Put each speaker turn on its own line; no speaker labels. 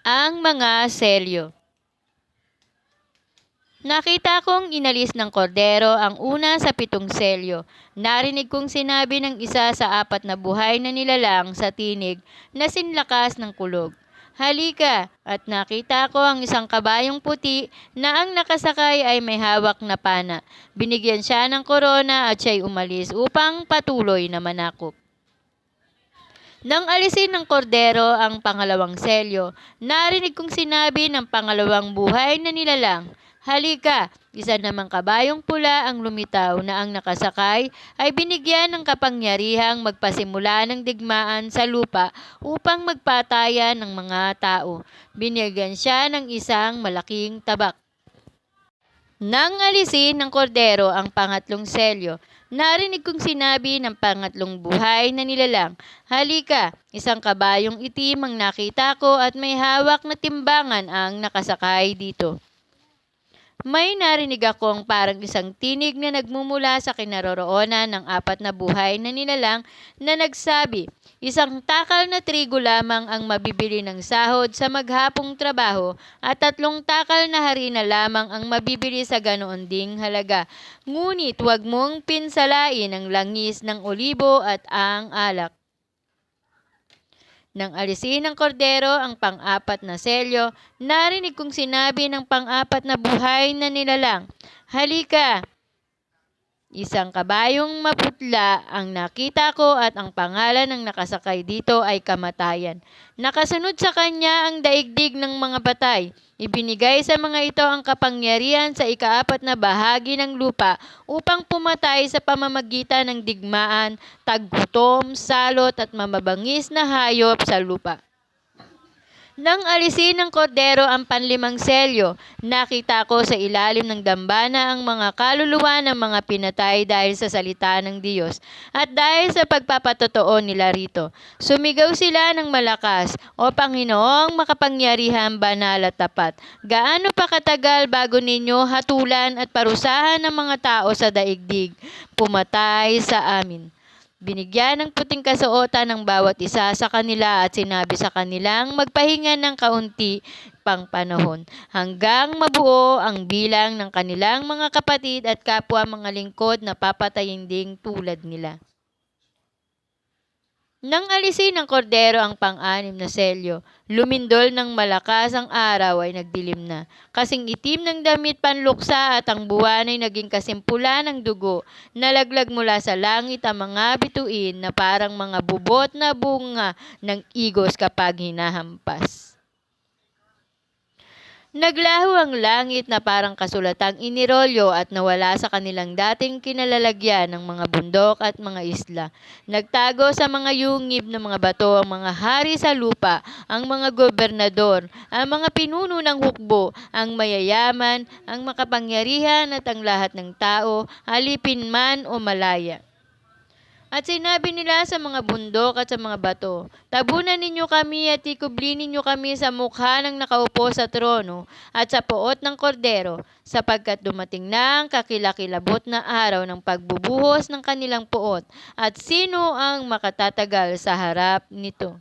Ang mga selyo. Nakita kong inalis ng kordero ang una sa 7 selyo. Narinig kong sinabi ng isa sa 4 na buhay na nilalang sa tinig na sinlakas ng kulog. Halika, at nakita ko ang isang kabayong puti na ang nakasakay ay may hawak na pana. Binigyan siya ng korona at siya'y umalis upang patuloy na manakop. Nang alisin ng kordero ang pangalawang selyo, narinig kong sinabi ng pangalawang buhay na nilalang, halika, isa namang kabayong pula ang lumitaw na ang nakasakay ay binigyan ng kapangyarihang magpasimula ng digmaan sa lupa upang magpatayan ng mga tao. Binigyan siya ng isang malaking tabak. Nang alisin ng kordero ang pangatlong selyo, narinig kong sinabi ng pangatlong buhay na nilalang, halika, isang kabayong itim ang nakita ko at may hawak na timbangan ang nakasakay dito. May narinig akong parang isang tinig na nagmumula sa kinaroroonan ng 4 na buhay na nilalang na nagsabi, isang takal na trigo lamang ang mabibili ng sahod sa maghapong trabaho at 3 takal na harina lamang ang mabibili sa ganoon ding halaga. Ngunit huwag mong pinsalain ang langis ng olibo at ang alak. Nang alisin ng kordero ang pang-4 na selyo, narinig kong sinabi ng pang-4 na buhay na nilalang, halika! Isang kabayong maputla ang nakita ko at ang pangalan ng nakasakay dito ay Kamatayan. Nakasunod sa kanya ang daigdig ng mga patay. Ibinigay sa mga ito ang kapangyarihan sa ika-4 na bahagi ng lupa upang pumatay sa pamamagitan ng digmaan, taggutom, salot at mamabangis na hayop sa lupa. Nang alisin ng kordero ang panlimang selyo, nakita ko sa ilalim ng dambana ang mga kaluluwa ng mga pinatay dahil sa salita ng Diyos at dahil sa pagpapatotoo nila rito. Sumigaw sila ng malakas, O Panginoong makapangyarihan, banal at tapat. Gaano pa katagal bago ninyo hatulan at parusahan ng mga tao sa daigdig? Pumatay sa amin. Binigyan ng puting kasuotan ng bawat isa sa kanila at sinabi sa kanilang magpahinga ng kaunti pang panahon hanggang mabuo ang bilang ng kanilang mga kapatid at kapwa mga lingkod na papatayin ding tulad nila. Nang alisin ng kordero ang pang-6 na selyo, lumindol ng malakas ang araw ay nagdilim na. Kasing itim ng damit panluksa at ang buwan ay naging kasimpula ng dugo. Nalaglag mula sa langit ang mga bituin na parang mga bubot na bunga ng igos kapag hinahampas. Naglaho ang langit na parang kasulatang inirolyo at nawala sa kanilang dating kinalalagyan ng mga bundok at mga isla. Nagtago sa mga yungib ng mga bato ang mga hari sa lupa, ang mga gobernador, ang mga pinuno ng hukbo, ang mayayaman, ang makapangyarihan at ang lahat ng tao, alipin man o malaya. At sinabi nila sa mga bundok at sa mga bato, tabunan ninyo kami at ikublin ninyo kami sa mukha ng nakaupo sa trono at sa poot ng kordero, sapagkat dumating na ang kakilakilabot na araw ng pagbubuhos ng kanilang poot, at sino ang makatatagal sa harap nito?